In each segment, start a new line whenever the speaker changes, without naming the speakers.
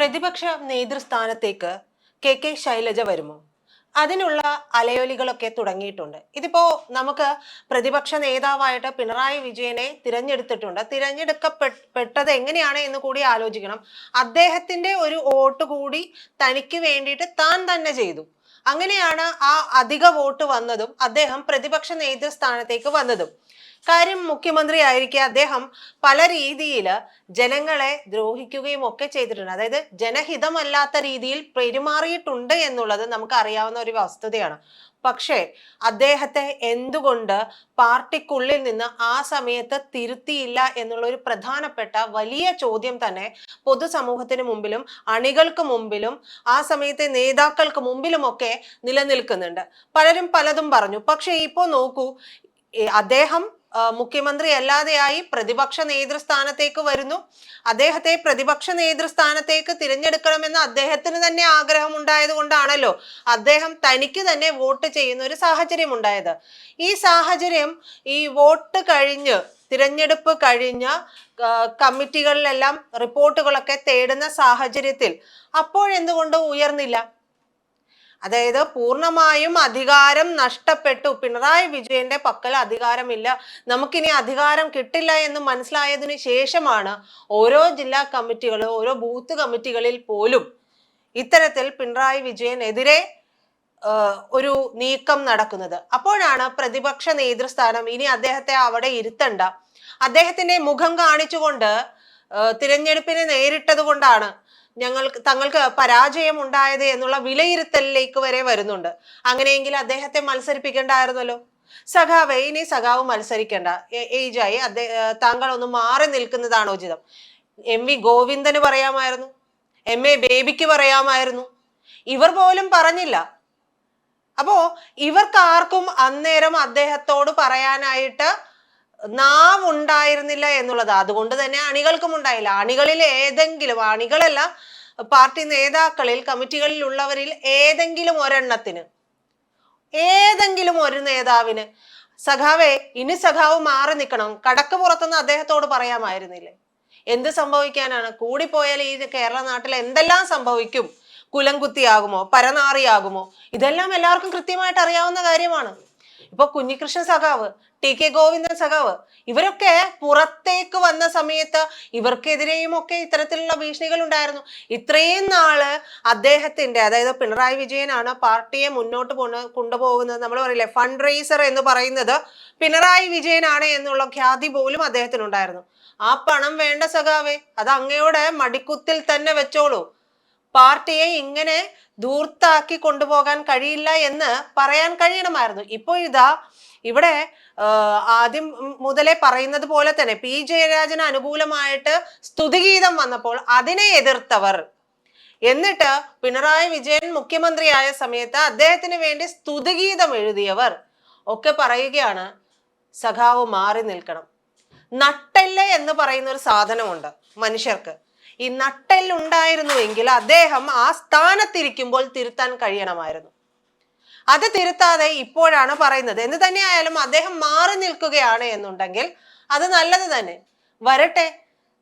പ്രതിപക്ഷ നേതൃസ്ഥാനത്തേക്ക് കെ ശൈലജ വരുമോ? അതിനുള്ള അലയൊലികളൊക്കെ തുടങ്ങിയിട്ടുണ്ട്. ഇതിപ്പോ നമുക്ക് പ്രതിപക്ഷ നേതാവായിട്ട് പിണറായി വിജയനെ തിരഞ്ഞെടുത്തിട്ടുണ്ട്. തിരഞ്ഞെടുക്കപ്പെട്ടത് എങ്ങനെയാണ് എന്ന് കൂടി ആലോചിക്കണം. അദ്ദേഹത്തിന്റെ ഒരു വോട്ട് കൂടി തനിക്ക് വേണ്ടിയിട്ട് താൻ തന്നെ ചെയ്തു. അങ്ങനെയാണ് ആ അധിക വോട്ട് വന്നതും അദ്ദേഹം പ്രതിപക്ഷ നേതൃസ്ഥാനത്തേക്ക് വന്നതും. കാര്യം മുഖ്യമന്ത്രി ആയിരിക്കെ അദ്ദേഹം പല രീതിയിൽ ജനങ്ങളെ ദ്രോഹിക്കുകയും ഒക്കെ ചെയ്തിട്ടുണ്ട്. അതായത് ജനഹിതമല്ലാത്ത രീതിയിൽ പെരുമാറിയിട്ടുണ്ട് എന്നുള്ളത് നമുക്ക് അറിയാവുന്ന ഒരു വസ്തുതയാണ്. പക്ഷേ അദ്ദേഹത്തെ എന്തുകൊണ്ട് പാർട്ടിക്കുള്ളിൽ നിന്ന് ആ സമയത്ത് തിരുത്തിയില്ല എന്നുള്ള ഒരു പ്രധാനപ്പെട്ട വലിയ ചോദ്യം തന്നെ പൊതുസമൂഹത്തിന് മുമ്പിലും അണികൾക്ക് മുമ്പിലും ആ സമയത്തെ നേതാക്കൾക്ക് മുമ്പിലുമൊക്കെ നിലനിൽക്കുന്നുണ്ട്. പലരും പലതും പറഞ്ഞു. പക്ഷേ ഇപ്പോ നോക്കൂ, അദ്ദേഹം മുഖ്യമന്ത്രി അല്ലാതെയായി പ്രതിപക്ഷ നേതൃസ്ഥാനത്തേക്ക് വരുന്നു. അദ്ദേഹത്തെ പ്രതിപക്ഷ നേതൃസ്ഥാനത്തേക്ക് തിരഞ്ഞെടുക്കണമെന്ന് അദ്ദേഹത്തിന് തന്നെ ആഗ്രഹം ഉണ്ടായത് കൊണ്ടാണല്ലോ അദ്ദേഹം തനിക്ക് തന്നെ വോട്ട് ചെയ്യുന്ന ഒരു സാഹചര്യം ഉണ്ടായത്. ഈ സാഹചര്യം ഈ വോട്ട് കഴിഞ്ഞ് തിരഞ്ഞെടുപ്പ് കഴിഞ്ഞ കമ്മിറ്റികളിലെല്ലാം റിപ്പോർട്ടുകളൊക്കെ തേടുന്ന സാഹചര്യത്തിൽ അപ്പോഴെന്തുകൊണ്ട് ഉയർന്നില്ല? അതായത് പൂർണ്ണമായും അധികാരം നഷ്ടപ്പെട്ടു. പിണറായി വിജയന്റെ പക്കൽ അധികാരമില്ല, നമുക്കിനി അധികാരം കിട്ടില്ല എന്ന് മനസ്സിലായതിനു ശേഷമാണ് ഓരോ ജില്ലാ കമ്മിറ്റികളും ഓരോ ബൂത്ത് കമ്മിറ്റികളിൽ പോലും ഇത്തരത്തിൽ പിണറായി വിജയനെതിരെ ഒരു നീക്കം നടക്കുന്നത്. അപ്പോഴാണ് പ്രതിപക്ഷ നേതൃസ്ഥാനം ഇനി അദ്ദേഹത്തെ അവിടെ ഇരുത്തണ്ട, അദ്ദേഹത്തിന്റെ മുഖം കാണിച്ചുകൊണ്ട് തിരഞ്ഞെടുപ്പിനെ നേരിട്ടത് കൊണ്ടാണ് തങ്ങൾക്ക് പരാജയം ഉണ്ടായത് എന്നുള്ള വിലയിരുത്തലിലേക്ക് വരെ വരുന്നുണ്ട്. അങ്ങനെയെങ്കിൽ അദ്ദേഹത്തെ മത്സരിപ്പിക്കേണ്ടായിരുന്നല്ലോ. സഖാവേ, ഇനി സഖാവ് മത്സരിക്കേണ്ട, ഏജായി, താങ്കൾ ഒന്ന് മാറി നിൽക്കുന്നതാണ് ഉചിതം. എം.വി. ഗോവിന്ദന് പറയാമായിരുന്നു, എം.എ. ബേബിക്ക് പറയാമായിരുന്നു, ഇവർ പോലും പറഞ്ഞില്ല. അപ്പോ ഇവർക്കാർക്കും അന്നേരം അദ്ദേഹത്തോട് പറയാനായിട്ട് നാവുണ്ടായിരുന്നില്ല എന്നുള്ളത്. അതുകൊണ്ട് തന്നെ അണികൾക്കും ഉണ്ടായില്ല. അണികളിൽ ഏതെങ്കിലും, അണികളല്ല, പാർട്ടി നേതാക്കളിൽ കമ്മിറ്റികളിൽ ഉള്ളവരിൽ ഏതെങ്കിലും ഒരെണ്ണത്തിന്, ഏതെങ്കിലും ഒരു നേതാവിന് സഖാവേ ഇനി സഖാവ് മാറി നിൽക്കണം, കടക്ക് പുറത്തുനിന്ന് അദ്ദേഹത്തോട് പറയാമായിരുന്നില്ലേ? എന്ത് സംഭവിക്കാനാണ്? കൂടിപ്പോയാൽ ഈ കേരള നാട്ടിൽ എന്തെല്ലാം സംഭവിക്കും? കുലംകുത്തിയാകുമോ, പരനാറിയാകുമോ? ഇതെല്ലാം എല്ലാവർക്കും കൃത്യമായിട്ട് അറിയാവുന്ന കാര്യമാണ്. ഇപ്പൊ കുഞ്ഞികൃഷ്ണൻ സഖാവ്, ടി.കെ. ഗോവിന്ദൻ സഖാവ്, ഇവരൊക്കെ പുറത്തേക്ക് വന്ന സമയത്ത് ഇവർക്കെതിരെയും ഒക്കെ ഇത്തരത്തിലുള്ള ഭീഷണികൾ ഉണ്ടായിരുന്നു. ഇത്രയും നാള് അദ്ദേഹത്തിന്റെ, അതായത് പിണറായി വിജയനാണ് പാർട്ടിയെ മുന്നോട്ട് കൊണ്ടുപോകുന്നത്. നമ്മൾ പറയില്ലേ, ഫണ്ട് റേസർ എന്ന് പറയുന്നത് പിണറായി വിജയനാണ് എന്നുള്ള ഖ്യാതി പോലും അദ്ദേഹത്തിനുണ്ടായിരുന്നു. ആ പണം വേണ്ട സഖാവേ, അത് അങ്ങയുടെ മടിക്കുത്തിൽ തന്നെ വെച്ചോളൂ. പാർട്ടിയെ ഇങ്ങനെ ധൂർത്താക്കി കൊണ്ടുപോകാൻ കഴിയില്ല എന്ന് പറയാൻ കഴിയണമായിരുന്നു. ഇപ്പോ ഇതാ ഇവിടെ ആദ്യം മുതലേ പറയുന്നത് പോലെ തന്നെ പി ജയരാജന് അനുകൂലമായിട്ട് സ്തുതിഗീതം വന്നപ്പോൾ അതിനെ എതിർത്തവർ, എന്നിട്ട് പിണറായി വിജയൻ മുഖ്യമന്ത്രിയായ സമയത്ത് അദ്ദേഹത്തിന് വേണ്ടി സ്തുതിഗീതം എഴുതിയവർ ഒക്കെ പറയുകയാണ് സഖാവ് മാറി നിൽക്കണം. നട്ടെല്ല് എന്ന് പറയുന്ന ഒരു സാധനമുണ്ട് മനുഷ്യർക്ക്. ഈ നട്ടെല്ലുണ്ടായിരുന്നുവെങ്കിൽ അദ്ദേഹം ആ സ്ഥാനത്തിരിക്കുമ്പോൾ തിരുത്താൻ കഴിയണമായിരുന്നു. അത് തിരുത്താതെ ഇപ്പോഴാണ് പറയുന്നത്. എന്ത് തന്നെയായാലും അദ്ദേഹം മാറി നിൽക്കുകയാണ് എന്നുണ്ടെങ്കിൽ അത് നല്ലത് തന്നെ. വരട്ടെ,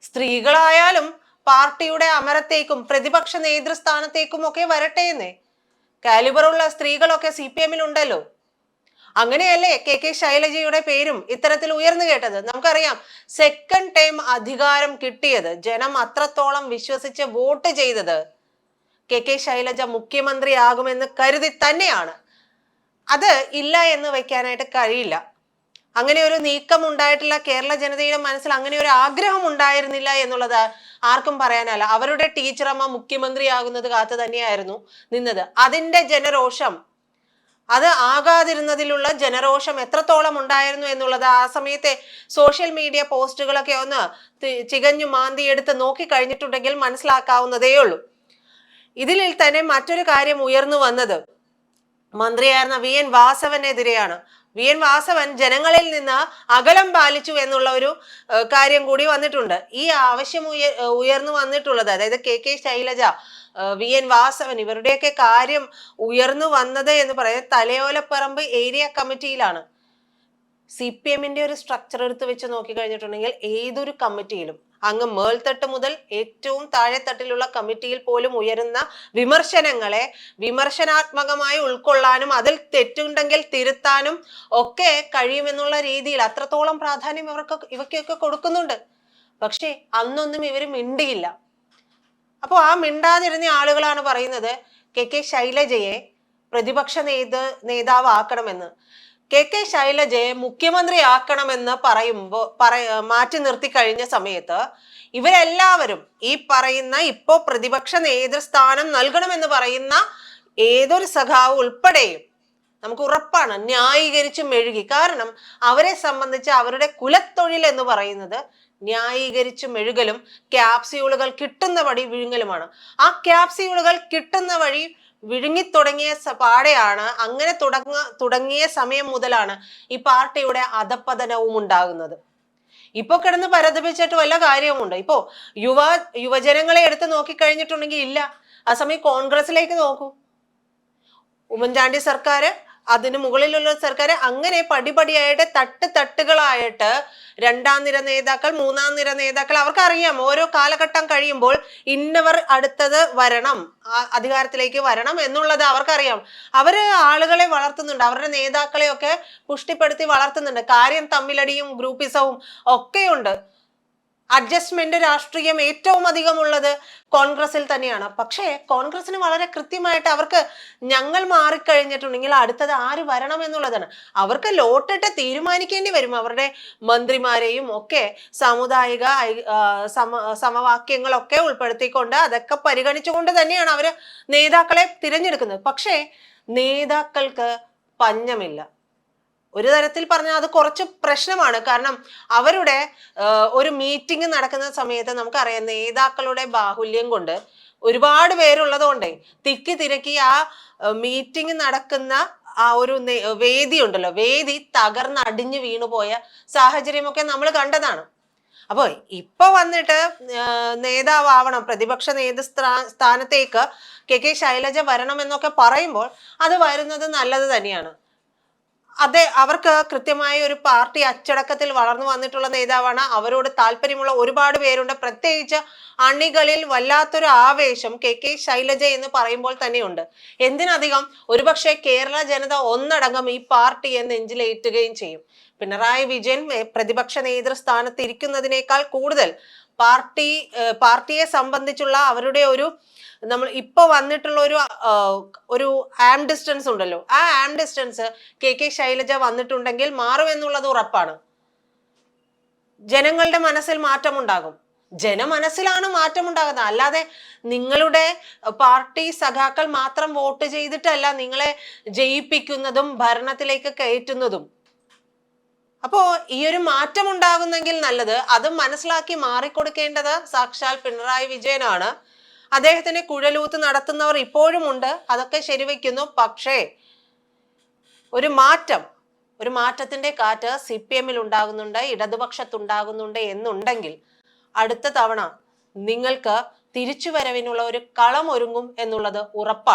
സ്ത്രീകളായാലും പാർട്ടിയുടെ അമരത്തേക്കും പ്രതിപക്ഷ നേതൃസ്ഥാനത്തേക്കും ഒക്കെ വരട്ടെ എന്നേ. കാലിബറുള്ള സ്ത്രീകളൊക്കെ CPM ഉണ്ടല്ലോ. അങ്ങനെയല്ലേ കെ ശൈലജയുടെ പേരും ഇത്തരത്തിൽ ഉയർന്നു കേട്ടത്. നമുക്കറിയാം, സെക്കൻഡ് ടൈം അധികാരം കിട്ടിയത്, ജനം അത്രത്തോളം വിശ്വസിച്ച് വോട്ട് ചെയ്തത് കെ ശൈലജ മുഖ്യമന്ത്രിയാകുമെന്ന് കരുതി തന്നെയാണ്. അത് ഇല്ല എന്ന് വെക്കാനായിട്ട് കഴിയില്ല. അങ്ങനെ ഒരു നീക്കം ഉണ്ടായിട്ടില്ല. കേരള ജനതയുടെ മനസ്സിൽ അങ്ങനെ ഒരു ആഗ്രഹം ഉണ്ടായിരുന്നില്ല എന്നുള്ളത് ആർക്കും പറയാനല്ല. അവരുടെ ടീച്ചറമ്മ മുഖ്യമന്ത്രിയാകുന്നത് കാത്തു തന്നെയായിരുന്നു നിന്നത്. അതിന്റെ ജനരോഷം, അത് ആകാതിരുന്നതിലുള്ള ജനരോഷം എത്രത്തോളം ഉണ്ടായിരുന്നു എന്നുള്ളത് ആ സമയത്തെ സോഷ്യൽ മീഡിയ പോസ്റ്റുകളൊക്കെ ഒന്ന് ചികഞ്ഞു മാന്തി എടുത്ത് നോക്കി കഴിഞ്ഞിട്ടുണ്ടെങ്കിൽ മനസ്സിലാക്കാവുന്നതേ ഉള്ളൂ. ഇതിൽ തന്നെ മറ്റൊരു കാര്യം ഉയർന്നു വന്നത് മന്ത്രിയായിരുന്ന VN വാസവനെതിരെയാണ്. VN വാസവൻ ജനങ്ങളിൽ നിന്ന് അകലം പാലിച്ചു എന്നുള്ള ഒരു കാര്യം കൂടി വന്നിട്ടുണ്ട്. ഈ ആവശ്യം ഉയർന്നു വന്നിട്ടുള്ളത്, അതായത് കെ ശൈലജ, VN വാസവൻ, ഇവരുടെയൊക്കെ കാര്യം ഉയർന്നു വന്നത് എന്ന് പറയുന്നത് തലയോലപ്പറമ്പ് ഏരിയ കമ്മിറ്റിയിലാണ്. CPM ഒരു സ്ട്രക്ചർ എടുത്ത് വെച്ച് നോക്കി കഴിഞ്ഞിട്ടുണ്ടെങ്കിൽ ഏതൊരു കമ്മിറ്റിയിലും അങ്ങ് മേൽത്തട്ട് മുതൽ ഏറ്റവും താഴെത്തട്ടിലുള്ള കമ്മിറ്റിയിൽ പോലും ഉയരുന്ന വിമർശനങ്ങളെ വിമർശനാത്മകമായി ഉൾക്കൊള്ളാനും അതിൽ തെറ്റുണ്ടെങ്കിൽ തിരുത്താനും ഒക്കെ കഴിയുമെന്നുള്ള രീതിയിൽ അത്രത്തോളം പ്രാധാന്യം ഇവയ്ക്കൊക്കെ കൊടുക്കുന്നുണ്ട്. പക്ഷേ അന്നൊന്നും ഇവർ മിണ്ടിയില്ല. അപ്പോൾ ആ മിണ്ടാതിരുന്ന ആളുകളാണ് പറയുന്നത് കെ ശൈലജയെ പ്രതിപക്ഷ നേതാവ് ആക്കണമെന്ന്. കെ ശൈലജയെ മുഖ്യമന്ത്രി ആക്കണമെന്ന് മാറ്റി നിർത്തി കഴിഞ്ഞ സമയത്ത് ഇവരെല്ലാവരും ഈ പറയുന്ന ഇപ്പോ പ്രതിപക്ഷ നേതൃസ്ഥാനം നൽകണമെന്ന് പറയുന്ന ഏതൊരു സഖാവ് ഉൾപ്പെടെയും നമുക്ക് ഉറപ്പാണ് ന്യായീകരിച്ച് മെഴുകി. കാരണം അവരെ സംബന്ധിച്ച് അവരുടെ കുലത്തൊഴിൽ എന്ന് പറയുന്നത് ന്യായീകരിച്ച് മെഴുകലും ക്യാപ്സ്യൂളുകൾ കിട്ടുന്ന വഴി വിഴുങ്ങലുമാണ്. ആ ക്യാപ്സ്യൂളുകൾ കിട്ടുന്ന വഴി വിഴുങ്ങിത്തുടങ്ങിയ പാടെയാണ്, അങ്ങനെ തുടങ്ങിയ സമയം മുതലാണ് ഈ പാർട്ടിയുടെ അധപ്പതനവും ഉണ്ടാകുന്നത്. ഇപ്പൊ കിടന്ന് പരതപിച്ചിട്ട് വല്ല കാര്യവുമുണ്ട്? ഇപ്പോ യുവജനങ്ങളെ എടുത്ത് നോക്കിക്കഴിഞ്ഞിട്ടുണ്ടെങ്കിൽ ഇല്ല. ആ സമയം കോൺഗ്രസിലേക്ക് നോക്കൂ. ഉമ്മൻചാണ്ടി സർക്കാർ, അതിന് മുകളിലുള്ള സർക്കാർ, അങ്ങനെ പടിപടിയായിട്ട് തട്ടുകളായിട്ട് രണ്ടാം നിര നേതാക്കൾ, മൂന്നാം നിര നേതാക്കൾ, അവർക്കറിയാം ഓരോ കാലഘട്ടം കഴിയുമ്പോൾ ഇന്നവർ അടുത്തത് വരണം, അധികാരത്തിലേക്ക് വരണം എന്നുള്ളത് അവർക്കറിയാം. അവര് ആളുകളെ വളർത്തുന്നുണ്ട്, അവരുടെ നേതാക്കളെയൊക്കെ പുഷ്ടിപ്പെടുത്തി വളർത്തുന്നുണ്ട്. കാര്യം തമ്മിലടിയും ഗ്രൂപ്പിസവും ഒക്കെയുണ്ട്. അഡ്ജസ്റ്റ്മെന്റ് രാഷ്ട്രീയം ഏറ്റവും അധികം ഉള്ളത് കോൺഗ്രസിൽ തന്നെയാണ്. പക്ഷേ കോൺഗ്രസിന് വളരെ കൃത്യമായിട്ട് അവർക്ക് ഞങ്ങൾ മാറിക്കഴിഞ്ഞിട്ടുണ്ടെങ്കിൽ അടുത്തത് ആര് വരണം എന്നുള്ളതാണ്. അവർക്ക് ലോട്ടിട്ട് തീരുമാനിക്കേണ്ടി വരും. അവരുടെ മന്ത്രിമാരെയും ഒക്കെ സാമുദായിക സമവാക്യങ്ങളൊക്കെ ഉൾപ്പെടുത്തിക്കൊണ്ട് അതൊക്കെ പരിഗണിച്ചുകൊണ്ട് തന്നെയാണ് അവര് നേതാക്കളെ തിരഞ്ഞെടുക്കുന്നത്. പക്ഷേ നേതാക്കൾക്ക് പഞ്ഞമില്ല. ഒരു തരത്തിൽ പറഞ്ഞാൽ അത് കുറച്ച് പ്രശ്നമാണ്. കാരണം അവരുടെ ഒരു മീറ്റിംഗ് നടക്കുന്ന സമയത്ത് നമുക്കറിയാം നേതാക്കളുടെ ബാഹുല്യം കൊണ്ട് ഒരുപാട് പേരുള്ളത് കൊണ്ടേ തിക്കി തിരക്കി ആ മീറ്റിംഗ് നടക്കുന്ന ആ ഒരു വേദി ഉണ്ടല്ലോ, വേദി തകർന്നടിഞ്ഞു വീണുപോയ സാഹചര്യമൊക്കെ നമ്മൾ കണ്ടതാണ്. അപ്പോൾ ഇപ്പൊ വന്നിട്ട് നേതാവണം, പ്രതിപക്ഷ സ്ഥാനത്തേക്ക് കെ ശൈലജ വരണം എന്നൊക്കെ പറയുമ്പോൾ അത് വരുന്നത് നല്ലത് തന്നെയാണ്. അതെ, അവർക്ക് കൃത്യമായ ഒരു പാർട്ടി അച്ചടക്കത്തിൽ വളർന്നു വന്നിട്ടുള്ള നേതാവാണ്. അവരോട് താല്പര്യമുള്ള ഒരുപാട് പേരുണ്ട്. പ്രത്യേകിച്ച് അണികളിൽ വല്ലാത്തൊരു ആവേശം കെ ശൈലജ എന്ന് പറയുമ്പോൾ തന്നെയുണ്ട്. എന്തിനധികം ഒരുപക്ഷെ കേരള ജനത ഒന്നടങ്കം ഈ പാർട്ടിയെ നെഞ്ചിലേറ്റുകയും ചെയ്യും. പിണറായി വിജയൻ പ്രതിപക്ഷ നേതൃസ്ഥാനത്ത് ഇരിക്കുന്നതിനേക്കാൾ കൂടുതൽ പാർട്ടിയെ സംബന്ധിച്ചുള്ള അവരുടെ ഒരു നമ്മൾ ഇപ്പൊ വന്നിട്ടുള്ള ഒരു ആം ഡിസ്റ്റൻസ് ഉണ്ടല്ലോ, ആ ആം ഡിസ്റ്റൻസ് കെ ശൈലജ വന്നിട്ടുണ്ടെങ്കിൽ മാറുമെന്നുള്ളത് ഉറപ്പാണ്. ജനങ്ങളുടെ മനസ്സിൽ മാറ്റമുണ്ടാകും. ജനമനസ്സിലാണ് മാറ്റമുണ്ടാകുന്നത്. അല്ലാതെ നിങ്ങളുടെ പാർട്ടി സഖാക്കൾ മാത്രം വോട്ട് ചെയ്തിട്ടല്ല നിങ്ങളെ ജയിപ്പിക്കുന്നതും ഭരണത്തിലേക്ക് കയറ്റുന്നതും. അപ്പോ ഈ ഒരു മാറ്റം ഉണ്ടാകുന്നെങ്കിൽ നല്ലത്. അത് മനസ്സിലാക്കി മാറിക്കൊടുക്കേണ്ടത് സാക്ഷാൽ പിണറായി വിജയനാണ്. അദ്ദേഹത്തിന് കുഴലൂത്ത് നടത്തുന്നവർ ഇപ്പോഴും ഉണ്ട്, അതൊക്കെ ശരിവെക്കുന്നു. പക്ഷേ ഒരു മാറ്റത്തിന്റെ കാറ്റ് CPM-ൽ ഉണ്ടാകുന്നുണ്ട്, ഇടതുപക്ഷത്തുണ്ടാകുന്നുണ്ട് എന്നുണ്ടെങ്കിൽ അടുത്ത തവണ നിങ്ങൾക്ക് തിരിച്ചുവരവിനുള്ള ഒരു കളം ഒരുങ്ങും എന്നുള്ളത് ഉറപ്പാണ്.